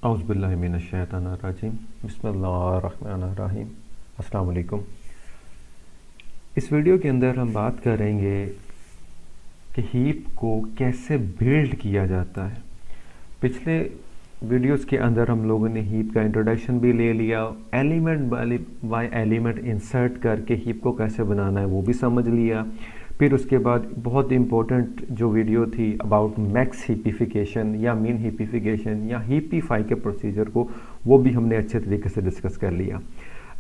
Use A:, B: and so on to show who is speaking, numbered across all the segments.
A: औज़ुबिल्लाहि मिनश्शैतानिर्रजीम बिस्मिल्लाहिर्रहमानिर्रहीम। अस्सलाम वालेकुम। इस वीडियो के अंदर हम बात करेंगे कि हीप को कैसे बिल्ड किया जाता है। पिछले वीडियोस के अंदर हम लोगों ने हीप का इंट्रोडक्शन भी ले लिया, एलिमेंट बाय एलिमेंट इंसर्ट करके हीप को कैसे बनाना है वो भी समझ लिया। फिर उसके बाद बहुत इम्पोर्टेंट जो वीडियो थी अबाउट मैक्स हीपिफिकेशन या मीन हीपिफिकेशन या हीपीफाई के प्रोसीजर को, वो भी हमने अच्छे तरीके से डिस्कस कर लिया।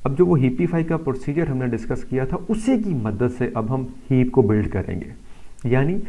A: अब जो वो हीपीफाई का प्रोसीजर हमने डिस्कस किया था उसी की मदद से अब हम हीप को बिल्ड करेंगे। यानी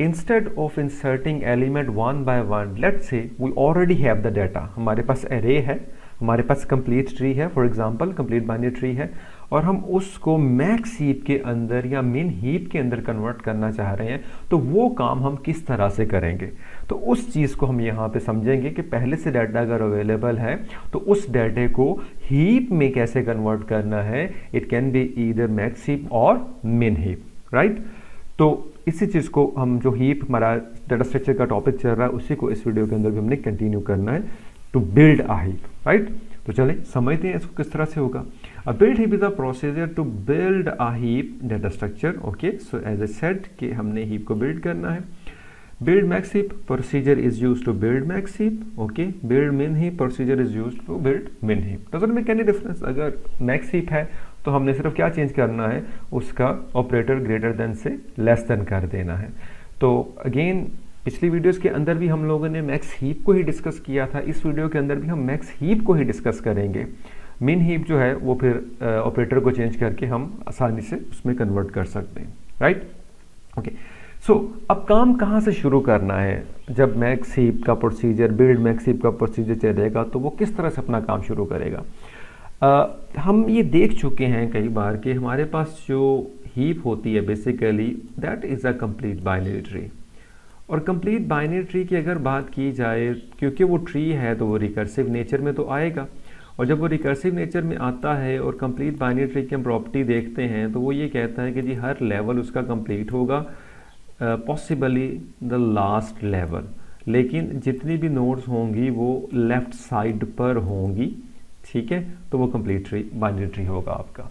A: instead of inserting element one by one, let's say we already have the data, हमारे पास एरे है, हमारे पास कंप्लीट ट्री है, for example complete binary tree है, और हम उसको मैक्स हीप के अंदर या मिन हीप के अंदर कन्वर्ट करना चाह रहे हैं, तो वो काम हम किस तरह से करेंगे। तो उस चीज़ को हम यहाँ पे समझेंगे कि पहले से डाटा अगर अवेलेबल है तो उस डाटे को हीप में कैसे कन्वर्ट करना है। It can be either max heap और मिन हीप, राइट। तो इसी चीज़ को हम जो हीप हमारा डाटा स्ट्रक्चर का टॉपिक चल रहा है उसी को इस वीडियो के अंदर भी हमने कंटिन्यू करना है, to build a heap, right. तो चलें समझते हैं इसको किस तरह से होगा। A build heap is a procedure to build a heap data structure. Okay, so as I said कि हमने heap को build करना है। Build max heap procedure is used to build max heap. Okay, build min heap procedure is used to build min heap. Doesn't make any difference। अगर max heap है तो हमने सिर्फ क्या चेंज करना है, उसका ऑपरेटर ग्रेटर देन से लेस देन कर देना है। तो अगेन पिछली वीडियोस के अंदर भी हम लोगों ने मैक्स हीप को ही डिस्कस किया था, इस वीडियो के अंदर भी हम मैक्स हीप को ही डिस्कस करेंगे। मिन हीप जो है वो फिर ऑपरेटर को चेंज करके हम आसानी से उसमें कन्वर्ट कर सकते हैं, राइट। ओके, सो अब काम कहाँ से शुरू करना है। जब मैक्स हीप का प्रोसीजर, बिल्ड मैक्स हीप का प्रोसीजर चलेगा तो वो किस तरह से अपना काम शुरू करेगा। हम ये देख चुके हैं कई बार कि हमारे पास जो हीप होती है basically that is a complete binary tree. और कंप्लीट बाइनरी ट्री की अगर बात की जाए, क्योंकि वो ट्री है तो वो रिकर्सिव नेचर में तो आएगा, और जब वो रिकर्सिव नेचर में आता है और कंप्लीट बाइनरी ट्री की हम प्रॉपर्टी देखते हैं तो वो ये कहता है कि जी हर लेवल उसका कंप्लीट होगा, पॉसिबली द लास्ट लेवल, लेकिन जितनी भी नोड्स होंगी वो लेफ्ट साइड पर होंगी, ठीक है। तो वो कंप्लीट ट्री बाइनरी ट्री होगा आपका।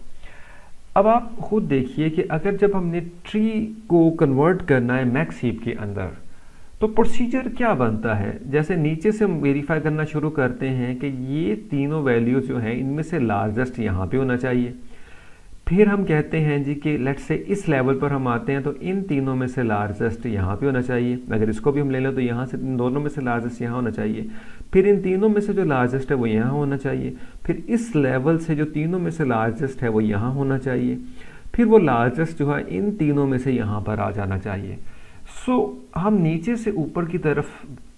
A: अब आप खुद देखिए कि अगर जब हमने ट्री को कन्वर्ट करना है मैक्स हीप के अंदर तो प्रोसीजर क्या बनता है। जैसे नीचे से हम वेरीफाई करना शुरू करते हैं कि ये तीनों वैल्यूज जो हैं इनमें से लार्जेस्ट यहाँ पे होना चाहिए। फिर हम कहते हैं जी कि लेट्स से इस लेवल पर हम आते हैं तो इन तीनों में से लार्जेस्ट यहाँ पे होना चाहिए। अगर इसको भी हम ले लें तो यहाँ से इन दोनों में से लार्जेस्ट यहाँ होना चाहिए। फिर इन तीनों में से जो लार्जेस्ट है वो यहाँ होना चाहिए। फिर इस लेवल से जो तीनों में से लार्जेस्ट है वो यहाँ होना चाहिए। फिर वो लार्जेस्ट जो है इन तीनों में से यहाँ पर आ जाना चाहिए। सो हम नीचे से ऊपर की तरफ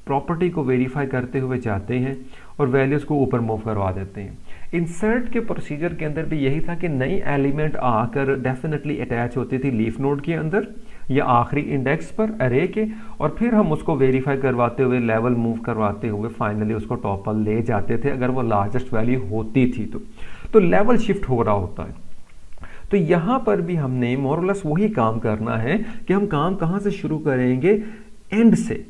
A: प्रॉपर्टी को वेरीफाई करते हुए जाते हैं और वैल्यूज़ को ऊपर मूव करवा देते हैं। इंसर्ट के प्रोसीजर के अंदर भी यही था कि नई एलिमेंट आकर डेफिनेटली अटैच होती थी लीफ नोड के अंदर या आखिरी इंडेक्स पर अरे के, और फिर हम उसको वेरीफाई करवाते हुए लेवल मूव करवाते हुए फाइनली उसको टॉप पर ले जाते थे अगर वो लार्जेस्ट वैल्यू होती थी तो लेवल शिफ्ट हो रहा होता है। तो यहाँ पर भी हमने मोरलेस वही काम करना है कि हम काम कहाँ से शुरू करेंगे, एंड से।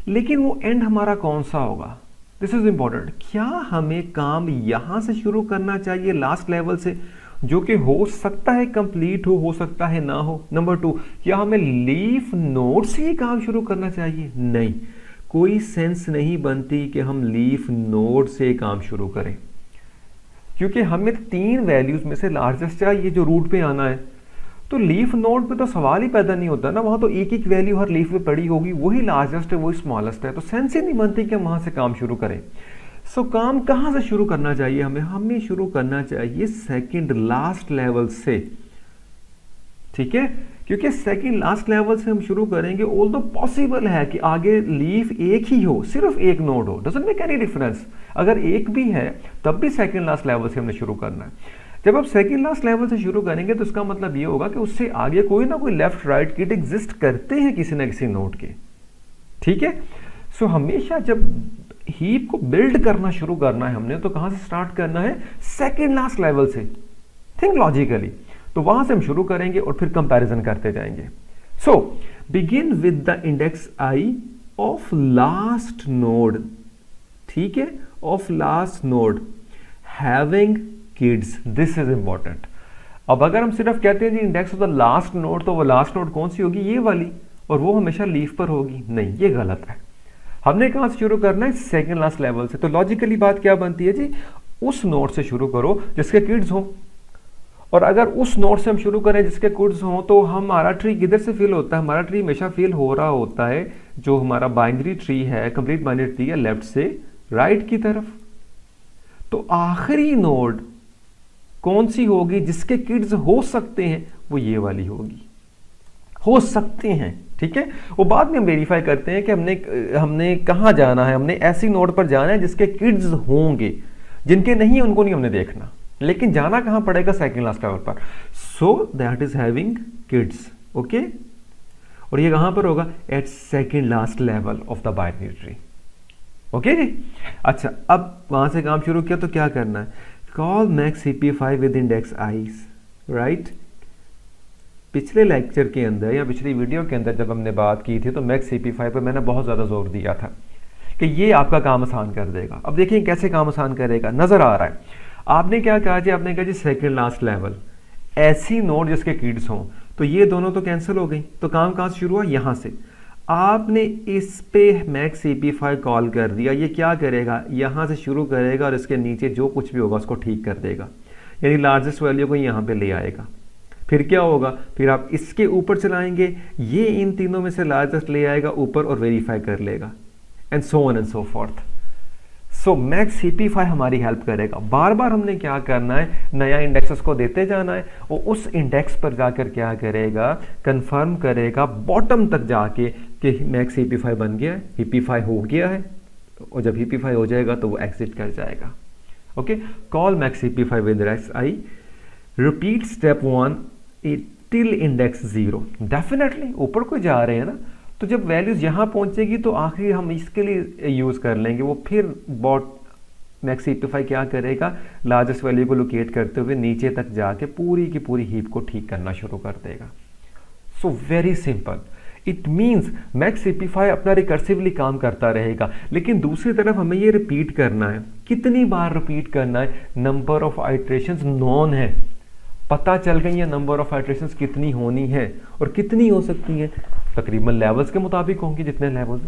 A: लेकिन वो एंड हमारा कौन सा होगा, दिस इज इंपॉर्टेंट। क्या हमें काम यहाँ से शुरू करना चाहिए लास्ट लेवल से, जो कि हो सकता है कंप्लीट हो सकता है ना हो। नंबर 2, क्या हमें लीफ नोड से ही काम शुरू करना चाहिए। नहीं, कोई सेंस नहीं बनती कि हम लीफ नोड से काम शुरू करें, क्योंकि हमें 3 वैल्यूज में से लार्जेस्ट चाहिए जो रूट पे आना है। तो लीफ नोड पे तो सवाल ही पैदा नहीं होता ना, वहां तो एक एक वैल्यू हर लीफ पे पड़ी होगी, वही लार्जेस्ट है वही स्मॉलेस्ट है, तो सेंस ही नहीं बनती कि हम वहां से काम शुरू करें। सो काम कहां से शुरू करना चाहिए हमें शुरू करना चाहिए सेकंड लास्ट लेवल से, ठीक है। क्योंकि सेकंड लास्ट लेवल से हम शुरू करेंगे, ऑल्दो पॉसिबल है कि आगे लीफ एक ही हो, सिर्फ एक नोड हो, डजंट मेक एनी डिफरेंस। अगर एक भी है तब भी सेकंड लास्ट लेवल से हमने शुरू करना है। जब आप सेकंड लास्ट लेवल से शुरू करेंगे तो इसका मतलब ये होगा कि उससे आगे कोई ना कोई लेफ्ट राइट किट एग्जिस्ट करते हैं किसी ना किसी नोड के, ठीक है। सो हमेशा जब हीप को बिल्ड करना शुरू करना है हमने तो कहां से स्टार्ट करना है, सेकंड लास्ट लेवल से। थिंक लॉजिकली, तो वहां से हम शुरू करेंगे और फिर कंपैरिजन करते जाएंगे। So begin with the index i of last node, ठीक है, of last node having kids, this is important. अब अगर हम सिर्फ कहते हैं जी index of the last node, तो वो लास्ट नोड कौन सी होगी, ये वाली, और वो हमेशा लीफ पर होगी, नहीं, ये गलत है। हमने कहां से शुरू करना है, सेकंड लास्ट लेवल से। तो लॉजिकली बात क्या बनती है जी, उस नोड से शुरू करो जिसके किड्स हो, और अगर उस नोड से हम शुरू करें जिसके किड्स हो, तो हमारा ट्री किधर से फिल होता है, हमारा ट्री हमेशा फिल हो रहा होता है, जो हमारा बाइनरी ट्री है, कंप्लीट बाइनरी ट्री है, लेफ्ट से राइट की तरफ। तो आखिरी नोड कौन सी होगी जिसके किड्स हो सकते हैं, वो ये वाली होगी, हो सकते हैं, ठीक है। वो बाद में हम वेरीफाई करते हैं कि हमने कहां जाना है, हमने ऐसी नोड पर जाना है जिसके किड्स होंगे, जिनके नहीं उनको नहीं हमने देखना, लेकिन जाना कहां पड़ेगा, सेकंड लास्ट लेवल पर। So that is having kids, okay, और ये कहां पर होगा, at second last level of the binary tree, okay जी। अच्छा, अब वहां से काम शुरू किया तो क्या करना है, call max cp5 with index eyes, right. पिछले लेक्चर के अंदर या पिछली वीडियो के अंदर जब हमने बात की थी, तो मैक्स cp5 पर मैंने बहुत ज़्यादा जोर दिया था कि ये आपका काम आसान कर देगा। अब देखिए कैसे काम आसान करेगा, नज़र आ रहा है। आपने क्या कहा जी, आपने कहा जी सेकंड लास्ट लेवल, ऐसी नोड जिसके किड्स हों, तो ये दोनों तो कैंसिल हो गई, तो काम कहाँ से शुरू हुआ, यहाँ से। आपने इस पे मैक्स cp5 कॉल कर दिया, ये क्या करेगा, यहाँ से शुरू करेगा और इसके नीचे जो कुछ भी होगा उसको ठीक कर देगा, यानी लार्जेस्ट वैल्यू को यहाँ पे ले आएगा। फिर क्या होगा, फिर आप इसके ऊपर चलाएंगे, ये इन तीनों में से लार्जेस्ट ले आएगा ऊपर और वेरीफाई कर लेगा, and so on and so fourth. So max cp5 हमारी हेल्प करेगा। बार बार हमने क्या करना है, नया इंडेक्स उसको देते जाना है, और उस इंडेक्स पर जाकर क्या करेगा, कंफर्म करेगा बॉटम तक जाके कि मैक्स cp5 बन गया है, ep5 हो गया है, और जब ep5 हो जाएगा तो वो एग्जिट कर जाएगा। Okay, call max cp5 with index I, repeat step 1 till index 0। Definitely ऊपर को जा रहे हैं ना, तो जब वैल्यूज यहां पहुंचेगी तो आखिर हम इसके लिए यूज कर लेंगे, वो फिर बॉट मैक्स cp5 क्या करेगा, लार्जेस्ट वैल्यू को लोकेट करते हुए नीचे तक जाके पूरी की पूरी हीप को ठीक करना शुरू कर देगा। So very simple, it means max cp5 अपना रिकर्सिवली काम करता रहेगा, लेकिन दूसरी तरफ हमें ये रिपीट करना है। कितनी बार रिपीट करना है, नंबर ऑफ आइट्रेशंस नॉन है, पता चल गई है नंबर ऑफ आइट्रेशंस कितनी होनी है, और कितनी हो सकती है, तकरीबन लेवल्स के मुताबिक होंगी, जितने लेवल्स,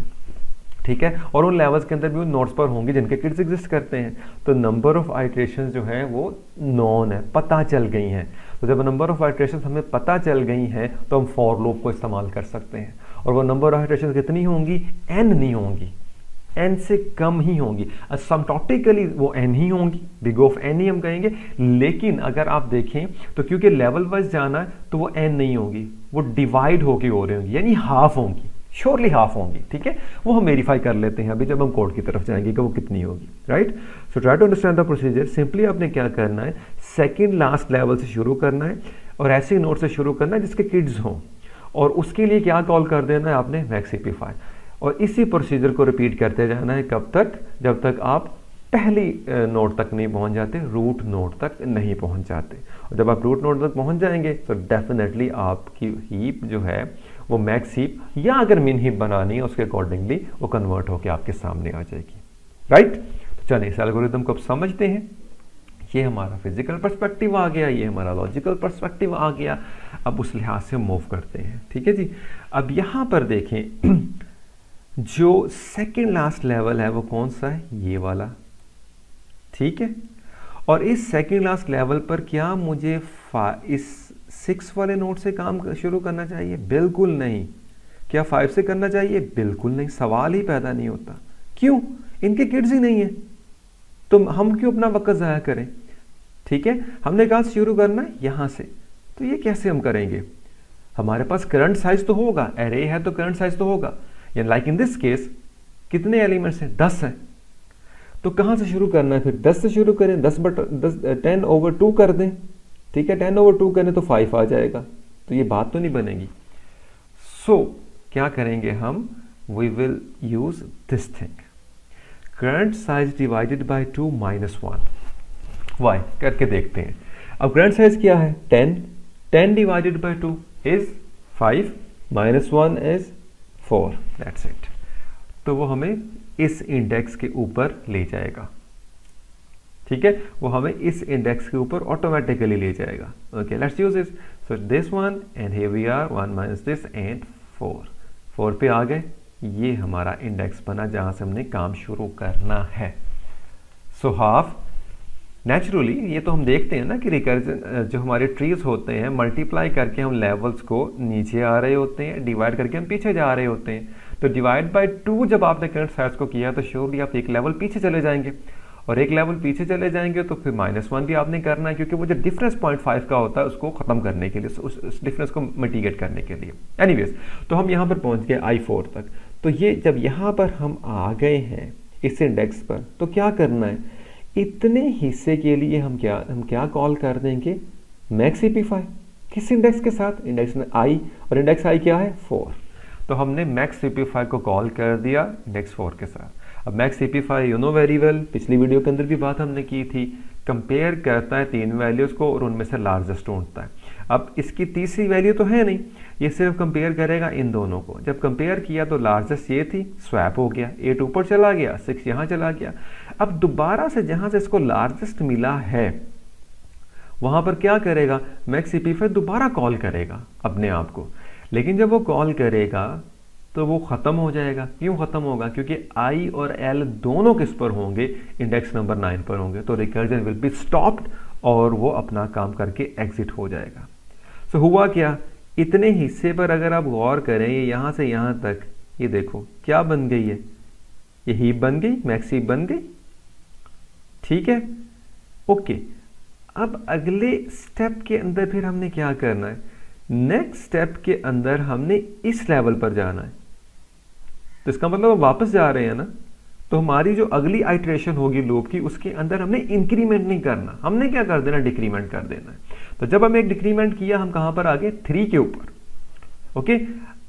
A: ठीक है, और उन लेवल्स के अंदर भी उन नोड्स पर होंगे जिनके किड्स एग्जिस्ट करते हैं। तो नंबर ऑफ आइट्रेशंस जो है वो नॉन है, पता चल गई हैं। तो जब नंबर ऑफ आइट्रेशंस हमें पता चल गई हैं तो हम फॉर लूप को इस्तेमाल कर सकते हैं, और वो नंबर ऑफ आइट्रेशंस कितनी होंगी, n नहीं होंगी, n से कम ही होंगी, असम्प्टोटिकली वो n ही होंगी, बिग ऑफ n ही हम कहेंगे। लेकिन अगर आप देखें तो क्योंकि लेवल वाइज जाना है तो वो n नहीं होगी, वो डिवाइड होके हो रही होंगी, यानी हाफ होंगी, श्योरली हाफ होंगी, ठीक है। वो हम वेरीफाई कर लेते हैं अभी जब हम कोड की तरफ जाएंगे कि वो कितनी होगी, right. So try to understand the procedure. Simply आपने क्या करना है, सेकंड लास्ट लेवल से शुरू करना है, और ऐसे नोड से शुरू करना है जिसके किड्स हों, और उसके लिए क्या कॉल कर देना है आपने, मैक्स cp5, और इसी प्रोसीजर को रिपीट करते जाना है, कब तक, जब तक आप पहली नोड तक नहीं पहुंच जाते, रूट नोड तक नहीं पहुंच जाते। और जब आप रूट नोड तक पहुंच जाएंगे तो डेफिनेटली आपकी हीप जो है वो मैक्स हीप, या अगर मिन हीप बनानी है उसके अकॉर्डिंगली वो कन्वर्ट होकर आपके सामने आ जाएगी, राइट। तो चलिए इस एल्गोरिथम को अब समझते हैं। ये हमारा फिजिकल पर्सपेक्टिव आ गया, ये हमारा लॉजिकल पर्सपेक्टिव आ गया, अब उस लिहाज से मूव करते हैं, ठीक है जी। अब यहाँ पर देखें जो सेकेंड लास्ट लेवल है वो कौन सा है, ये वाला, ठीक है। और इस सेकेंड लास्ट लेवल पर क्या मुझे इस 6 वाले नोड से काम शुरू करना चाहिए, बिल्कुल नहीं। क्या 5 से करना चाहिए, बिल्कुल नहीं, सवाल ही पैदा नहीं होता। क्यों, इनके किड्स ही नहीं है, तो हम क्यों अपना वक्त ज़ाया करें, ठीक है। हमने कहा शुरू करना है यहाँ से, तो ये कैसे हम करेंगे, हमारे पास करंट साइज तो होगा, एरे है तो करंट साइज तो होगा, यानी लाइक इन दिस केस कितने एलिमेंट्स हैं, 10 हैं। तो कहाँ से शुरू करना है, फिर 10 से शुरू करें, 10/2 कर दें, ठीक है, 10/2 करें तो 5 आ जाएगा, तो ये बात तो नहीं बनेगी। सो क्या करेंगे हम, we will use this thing, current size divided by 2 - 1, why करके देखते हैं। अब करंट साइज क्या है, 10 divided by 2 is 5 - 1 is 4, that's it. तो वो हमें इस इंडेक्स के ऊपर ले जाएगा। ठीक है, वो हमें इस इंडेक्स के ऊपर ऑटोमेटिकली ले जाएगा। Okay, let's use this. So this one and here we are 1 minus this and 4 पे आ गए। ये हमारा इंडेक्स बना जहां से हमने काम शुरू करना है। सो हाफ नेचुरली ये तो हम देखते हैं ना कि रिकर्जन जो हमारे ट्रीज होते हैं मल्टीप्लाई करके हम लेवल्स को नीचे आ रहे होते हैं, डिवाइड करके हम पीछे जा रहे होते हैं। तो डिवाइड बाय 2 जब आपने करंट साइज को किया तो श्योरली आप एक लेवल पीछे चले जाएंगे, और एक लेवल पीछे चले जाएंगे तो फिर -1 भी आपने करना है, क्योंकि वो जो डिफरेंस 0.5 का होता है उसको खत्म करने के लिए, उस डिफरेंस को मिटिगेट करने के लिए। एनीवेज, तो हम यहाँ पर पहुँच गए I4 तक। तो ये जब यहाँ पर हम आ गए हैं इस इंडेक्स पर, तो क्या करना है, इतने हिस्से के लिए हम क्या कॉल कर देंगे, मैक्स CP5। किस इंडेक्स के साथ, इंडेक्स I, और इंडेक्स I क्या है 4। तो हमने मैक्स CP5 को कॉल कर दिया इंडेक्स 4 के साथ। अब max CP5 you know very well, पिछली वीडियो के अंदर भी बात हमने की थी, कंपेयर करता है 3 वैल्यूज को और उनमें से लार्जेस्ट ढूंढता है। अब इसकी तीसरी वैल्यू तो है नहीं, ये सिर्फ कंपेयर करेगा इन दोनों को। जब कंपेयर किया तो लार्जेस्ट ये थी, स्वैप हो गया, 8 ऊपर चला गया, 6 यहाँ चला गया। अब दोबारा से जहां से इसको लार्जेस्ट मिला है वहां पर क्या करेगा, मैक्स CP5 दोबारा कॉल करेगा अपने आप को। लेकिन जब वो कॉल करेगा तो वो खत्म हो जाएगा। क्यों खत्म होगा, क्योंकि I और L दोनों किस पर होंगे, इंडेक्स नंबर 9 पर होंगे। तो रिकर्जन विल बी स्टॉप्ड और वो अपना काम करके एग्जिट हो जाएगा। सो हुआ क्या, इतने हिस्से पर अगर आप गौर करें, ये यहां से यहां तक, ये देखो क्या बन गई है, ये हीप बन गई, मैक्स हीप बन गई। ठीक है, ओके। अब अगले स्टेप के अंदर फिर हमने क्या करना है, नेक्स्ट स्टेप के अंदर हमने इस लेवल पर जाना है। तो इसका मतलब हम वापस जा रहे हैं ना, तो हमारी जो अगली आइटरेशन होगी लूप की, उसके अंदर हमने इंक्रीमेंट नहीं करना, हमने क्या कर देना, डिक्रीमेंट कर देना है। तो जब हम एक डिक्रीमेंट किया, हम कहां पर आ गए, 3 के ऊपर। ओके,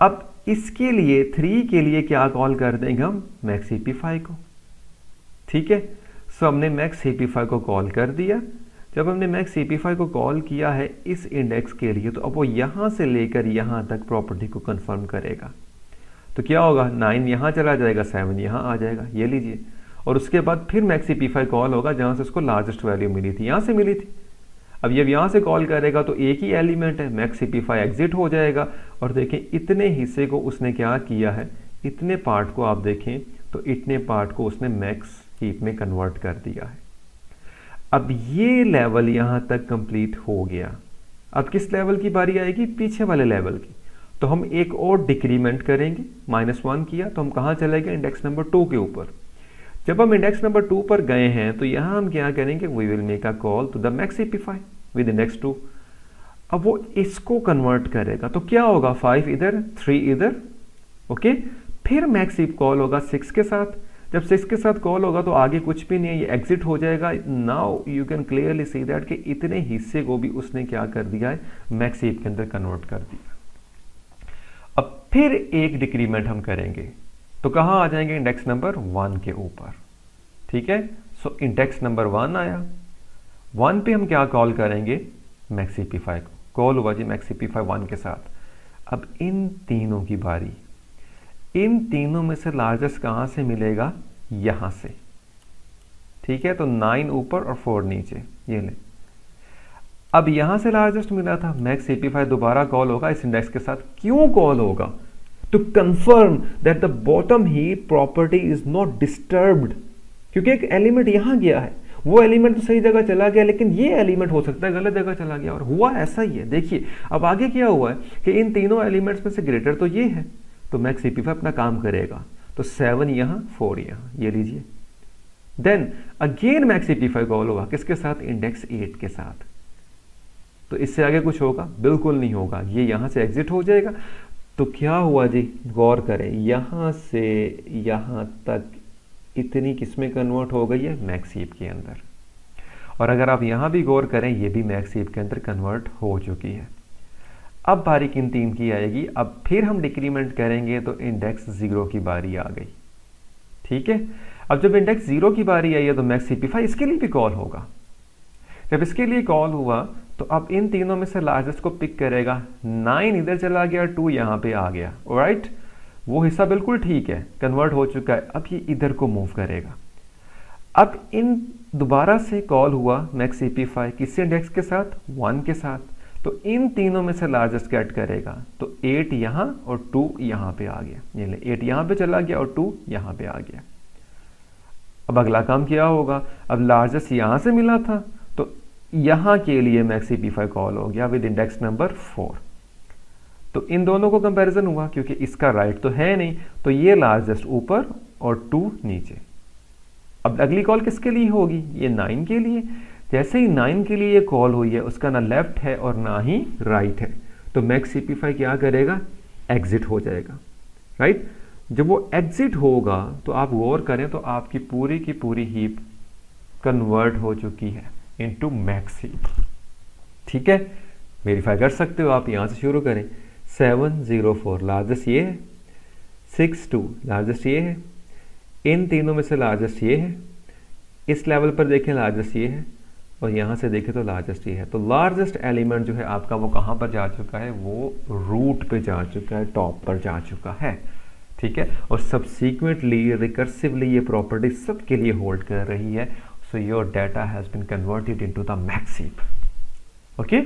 A: अब इसके लिए 3 के लिए क्या कॉल कर देंगे हम, मैक्स CP5 को। ठीक है, सो हमने मैक्स CP5 को कॉल कर दिया। जब हमने मैक्स CP5 को कॉल किया है इस इंडेक्स के लिए, तो अब वो यहां से लेकर यहां तक प्रॉपर्टी को कंफर्म करेगा। तो क्या होगा, 9 यहां चला जाएगा, 7 यहां आ जाएगा, ये लीजिए। और उसके बाद फिर मैक्स CP5 कॉल होगा जहां से उसको लार्जेस्ट वैल्यू मिली थी, यहां से मिली थी। अब ये यहां से कॉल करेगा तो एक ही एलिमेंट है, मैक्स CP5 एग्जिट हो जाएगा। और देखें इतने हिस्से को उसने क्या किया है, इतने पार्ट को आप देखें तो इतने पार्ट को उसने मैक्स हीप में कन्वर्ट कर दिया है। अब ये लेवल यहां तक कंप्लीट हो गया। अब किस लेवल की बारी आएगी, पीछे वाले लेवल की। तो हम एक और डिक्रीमेंट करेंगे, -1 किया तो हम कहां चले गए, इंडेक्स नंबर 2 के ऊपर। जब हम इंडेक्स नंबर 2 पर गए हैं तो यहां हम क्या करेंगे, we will make a call to the max CP5 with index 2। अब वो इसको कन्वर्ट करेगा तो क्या होगा, 5 इधर 3 इधर। ओके, फिर मैक्स हीप कॉल होगा 6 के साथ। जब 6 के साथ कॉल होगा तो आगे कुछ भी नहीं है, ये एग्जिट हो जाएगा। Now you can clearly see that कि इतने हिस्से को भी उसने क्या कर दिया है, मैक्स हीप के अंदर कन्वर्ट कर दिया। अब फिर एक डिक्रीमेंट हम करेंगे तो कहां आ जाएंगे, इंडेक्स नंबर 1 के ऊपर। ठीक है, सो इंडेक्स नंबर 1 आया, 1 पे हम क्या कॉल करेंगे, मैक्स CP5 को। कॉल हुआ जी मैक्स CP5 1 के साथ। अब इन तीनों की बारी, इन तीनों में से लार्जेस्ट कहां से मिलेगा, यहां से। ठीक है, तो 9 ऊपर और 4 नीचे, ये ले। अब यहां से लार्जेस्ट मिला था, मैक्स CP5 दोबारा कॉल होगा इस इंडेक्स के साथ। क्यों कॉल होगा, to confirm that the bottom heap property is not disturbed, क्योंकि एक एलिमेंट यहां गया है, वो एलिमेंट तो सही जगह चला गया, लेकिन ये एलिमेंट हो सकता है गलत जगह चला गया। और हुआ ऐसा ही है, देखिए अब आगे क्या हुआ है कि इन तीनों एलिमेंट्स में से ग्रेटर तो ये है, तो मैक्स CP5 अपना काम करेगा। तो 7 यहां, 4 यहां, ये लीजिए। Then again max CP5 call होगा किसके साथ, इंडेक्स 8 के साथ। तो इससे आगे कुछ होगा, बिल्कुल नहीं होगा, ये यहां से एग्जिट हो जाएगा। तो क्या हुआ जी, गौर करें, यहां से यहां तक इतनी किसमें कन्वर्ट हो गई है, मैक्स हीप के अंदर। और अगर आप यहां भी गौर करें, ये भी मैक्स हीप के अंदर कन्वर्ट हो चुकी है। अब बारी किन 3 की आएगी, अब फिर हम डिक्रीमेंट करेंगे तो इंडेक्स 0 की बारी आ गई। ठीक है, अब जब इंडेक्स 0 की बारी आई है तो मैक्स CP5 इसके लिए भी कॉल होगा। जब इसके लिए कॉल हुआ तो अब इन तीनों में से लार्जेस्ट को पिक करेगा, 9 इधर चला गया, 2 यहां पे आ गया। ऑलराइट, वो हिस्सा बिल्कुल ठीक है, कन्वर्ट हो चुका है, अब ये इधर को मूव करेगा। अब इन दोबारा से कॉल हुआ मैक्स ep5 किस इंडेक्स के साथ, 1 के साथ, तो इन तीनों में से लार्जेस्ट गेट करेगा, तो 8 यहाँ और 2 यहाँ पे आ गया, ये ले 8 यहाँ पे चला गया और 2 यहाँ पे आ गया। अब अगला काम क्या होगा, अब लार्जेस्ट यहाँ से मिला था तो यहाँ के लिए मैक्स ep5 कॉल हो गया विद इंडेक्स नंबर 4। तो इन दोनों को कंपैरिजन हुआ, क्योंकि इसका राइट तो है नहीं, तो ये लार्जेस्ट ऊपर और 2 नीचे। अब अगली कॉल किसके लिए होगी, ये 9 के लिए। जैसे ही 9 के लिए ये कॉल हुई है, उसका ना लेफ्ट है और ना ही राइट है, तो मैक्स ep5 क्या करेगा, एग्जिट हो जाएगा, राइट। जब वो एग्जिट होगा तो आप गौर करें तो आपकी पूरी की पूरी हीप कन्वर्ट हो चुकी है इनटू मैक्स हीप, ठीक है। वेरीफाई कर सकते हो आप, यहां से शुरू करें। 704 लार्जेस्ट ये है, 62 लार्जेस्ट ये है, इन तीनों में से लार्जेस्ट ये है, इस लेवल पर देखें लार्जेस्ट ये है, और यहां से देखें तो लार्जेस्ट ये है। तो लार्जेस्ट एलिमेंट जो है आपका वो कहां पर जा चुका है, वो रूट पे जा चुका है, टॉप पर जा चुका है, ठीक है। और सब्सीक्वेंटली रिकर्सिवली ये प्रॉपर्टी सबके लिए होल्ड कर रही है। So your data has been converted into the max heap, okay.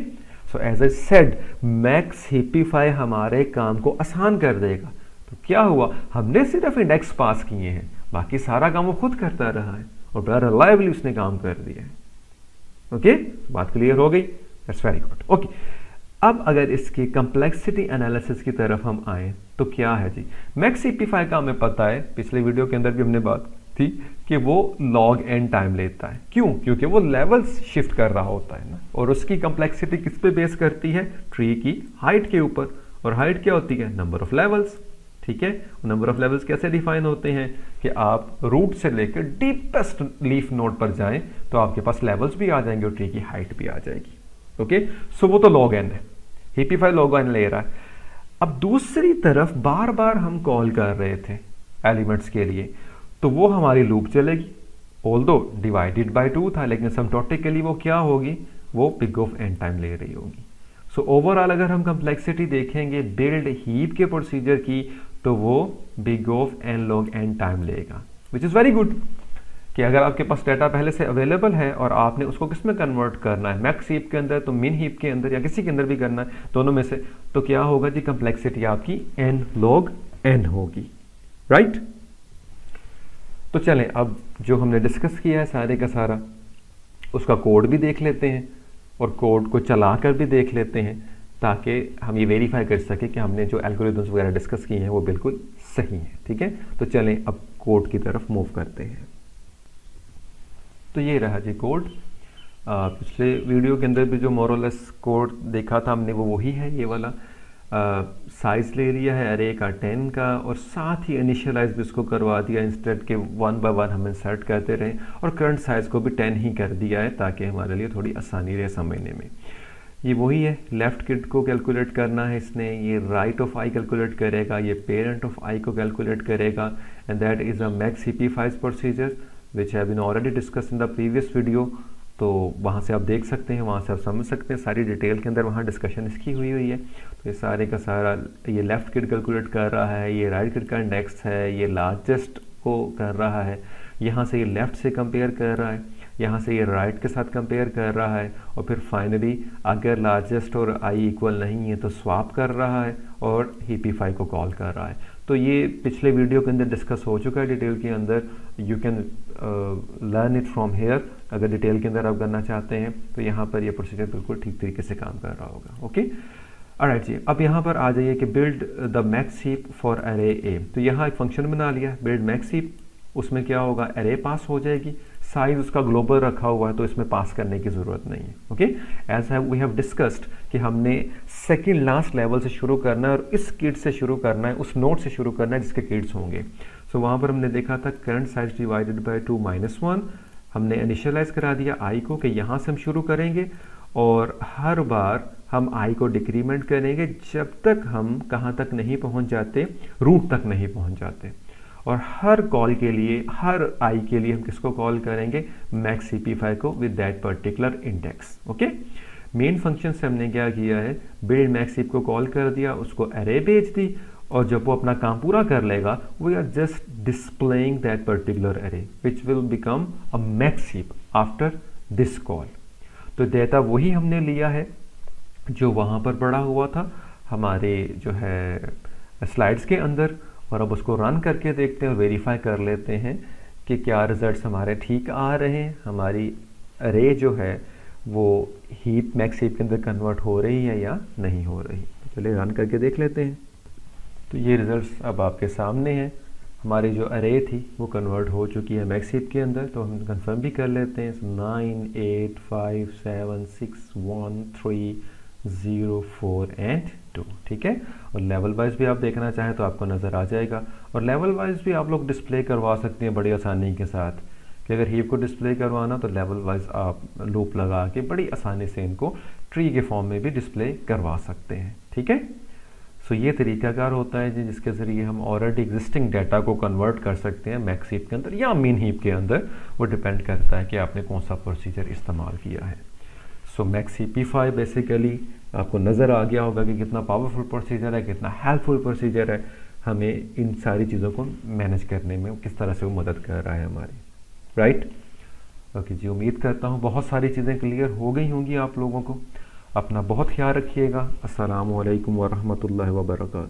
A: So as I said, max ep5 हमारे काम को आसान कर देगा। तो क्या हुआ, हमने सिर्फ इंडेक्स पास किए हैं, बाकी सारा काम वो खुद करता रहा है और बड़ा रिलायबली उसने काम कर दिया है, ओके। बात क्लियर हो गई, दैट्स वेरी गुड, ओके। अब अगर इसकी कंप्लेक्सिटी एनालिसिस की तरफ हम आए तो क्या है जी, मैक्स ep5 का हमें पता है, पिछले वीडियो के अंदर भी हमने बात थी कि वो log n टाइम लेता है। क्यों, क्योंकि वो लेवल्स शिफ्ट कर रहा होता है ना, और उसकी कंप्लेक्सिटी किस पे बेस करती है, ट्री की हाइट के ऊपर। और हाइट क्या होती है, नंबर ऑफ लेवल्स, ठीक है। नंबर ऑफ लेवल्स कैसे डिफाइन होते हैं कि आप रूट से लेकर डीपेस्ट लीफ नोड पर जाएं तो आपके पास लेवल्स भी आ जाएंगे और ट्री की हाइट भी आ जाएगी, ओके। सो वो तो log n है, ep5 log n ले रहा है। अब दूसरी तरफ बार बार हम कॉल कर रहे थे एलिमेंट्स के लिए, तो वो हमारी लूप चलेगी, ऑल्दो डिवाइडेड बाय 2 था, लेकिन सिम्प्टोटिकली वो क्या होगी, वो बिग ऑफ n टाइम ले रही होगी। सो ओवरऑल अगर हम कंप्लेक्सिटी देखेंगे बिल्ड हीप के प्रोसीजर की, तो वो big of n log n time लेगा, विच इज वेरी गुड। कि अगर आपके पास डाटा पहले से अवेलेबल है और आपने उसको किस में कन्वर्ट करना है, मैक्स हीप के अंदर तो मिन हीप के अंदर या किसी के अंदर भी करना है, दोनों में से, तो क्या होगा जी, कंप्लेक्सिटी आपकी n log n होगी, राइट। तो चलें अब जो हमने डिस्कस किया है सारे का सारा, उसका कोड भी देख लेते हैं और कोड को चला कर भी देख लेते हैं, ताकि हम ये वेरीफाई कर सके कि हमने जो एल्गोरिथम्स वगैरह डिस्कस किए हैं वो बिल्कुल सही हैं, ठीक है। तो चलें अब कोड की तरफ मूव करते हैं। तो ये रहा जी कोड। पिछले वीडियो के अंदर भी जो मोरलेस कोड देखा था हमने वो वही है, ये वाला। साइज ले लिया है अरे का 10 का, और साथ ही इनिशियलाइज भी इसको करवा दिया, इंस्टेड के 1 बाय 1 हम इंसर्ट करते रहें, और करंट साइज को भी 10 ही कर दिया है ताकि हमारे लिए थोड़ी आसानी रहे समझने में। ये वही है, लेफ्ट किड को कैलकुलेट करना है इसने, ये राइट ऑफ आई कैलकुलेट करेगा, ये पेरेंट ऑफ आई को कैलकुलेट करेगा, and that is a max ep5 procedure which have been already discuss in the previous video. तो वहाँ से आप देख सकते हैं, वहाँ से आप समझ सकते हैं, सारी डिटेल के अंदर वहाँ डिस्कशन इसकी हुई है। तो ये सारे का सारा, ये लेफ्ट किड कैलकुलेट कर रहा है, ये राइट किड का इंडेक्स है, ये लार्जेस्ट को कर रहा है, यहाँ से ये लेफ्ट से कंपेयर कर रहा है, यहाँ से ये राइट के साथ कंपेयर कर रहा है, और फिर फाइनली अगर लार्जेस्ट और आई इक्वल नहीं है तो स्वाप कर रहा है और ep5 को कॉल कर रहा है। तो ये पिछले वीडियो के अंदर डिस्कस हो चुका है डिटेल के अंदर, you can learn it from here. अगर डिटेल के अंदर आप करना चाहते हैं तो यहाँ पर ये प्रोसीजर बिल्कुल ठीक तरीके से काम कर रहा होगा, ओके। ऑलराइट जी, अब यहाँ पर आ जाइए कि build the max heap for अरे ए। तो यहाँ एक फंक्शन बना लिया, बिल्ड मैक्स हीप, उसमें क्या होगा, अरे पास हो जाएगी, साइज उसका ग्लोबल रखा हुआ है तो इसमें पास करने की ज़रूरत नहीं है, okay. As we have discussed कि हमने सेकंड लास्ट लेवल से शुरू करना है और इस किड से शुरू करना है, उस नोड से शुरू करना है जिसके किड्स होंगे। सो वहाँ पर हमने देखा था करंट साइज डिवाइडेड बाय 2 - 1, हमने इनिशियलाइज करा दिया आई को कि यहाँ से हम शुरू करेंगे, और हर बार हम आई को डिक्रीमेंट करेंगे जब तक हम कहाँ तक नहीं पहुँच जाते, रूट तक नहीं पहुँच जाते। और हर कॉल के लिए, हर आई के लिए हम किसको कॉल करेंगे, मैक्स ep5 को with that particular index, okay. Main function से हमने क्या किया है, बिल्ड मैक्स हीप को कॉल कर दिया, उसको अरे भेज दी, और जब वो अपना काम पूरा कर लेगा, we are just displaying that particular array which will become a max heap after this call. तो डेटा वही हमने लिया है जो वहाँ पर पड़ा हुआ था हमारे जो है स्लाइड्स के अंदर, और अब उसको रन करके देखते हैं और वेरीफाई कर लेते हैं कि क्या रिजल्ट्स हमारे ठीक आ रहे हैं, हमारी अरे जो है वो हीप मैक्स हीप के अंदर कन्वर्ट हो रही है या नहीं हो रही। तो चलिए रन करके देख लेते हैं। तो ये रिजल्ट्स अब आपके सामने हैं। हमारी जो अरे थी वो कन्वर्ट हो चुकी है मैक्स हीप के अंदर। तो हम कंफर्म भी कर लेते हैं। 9 8 5 7 6 1 3 0 4 एंड 2, ठीक है। और लेवल वाइज भी आप देखना चाहें तो आपको नज़र आ जाएगा, और लेवल वाइज भी आप लोग डिस्प्ले करवा सकते हैं बड़ी आसानी के साथ, कि अगर हीप को डिस्प्ले करवाना तो लेवल वाइज आप लूप लगा के बड़ी आसानी से इनको ट्री के फॉर्म में भी डिस्प्ले करवा सकते हैं, ठीक है। सो ये तरीकाकार होता है जी जिसके ज़रिए हम ऑलरेडी एग्जिस्टिंग डाटा को कन्वर्ट कर सकते हैं मैक्स हीप के अंदर या मीन हीप के अंदर। वो डिपेंड करता है कि आपने कौन सा प्रोसीजर इस्तेमाल किया है। सो मैक्स हीपीफाई बेसिकली आपको नज़र आ गया होगा कि कितना पावरफुल प्रोसीजर है, कितना हेल्पफुल प्रोसीजर है, हमें इन सारी चीज़ों को मैनेज करने में किस तरह से वो मदद कर रहा है हमारी, राइट। ओके जी, उम्मीद करता हूँ बहुत सारी चीज़ें क्लियर हो गई होंगी आप लोगों को। अपना बहुत ख्याल रखिएगा। अस्सलामु अलैकुम वरहमतुल्लाहि वबरकातुहू।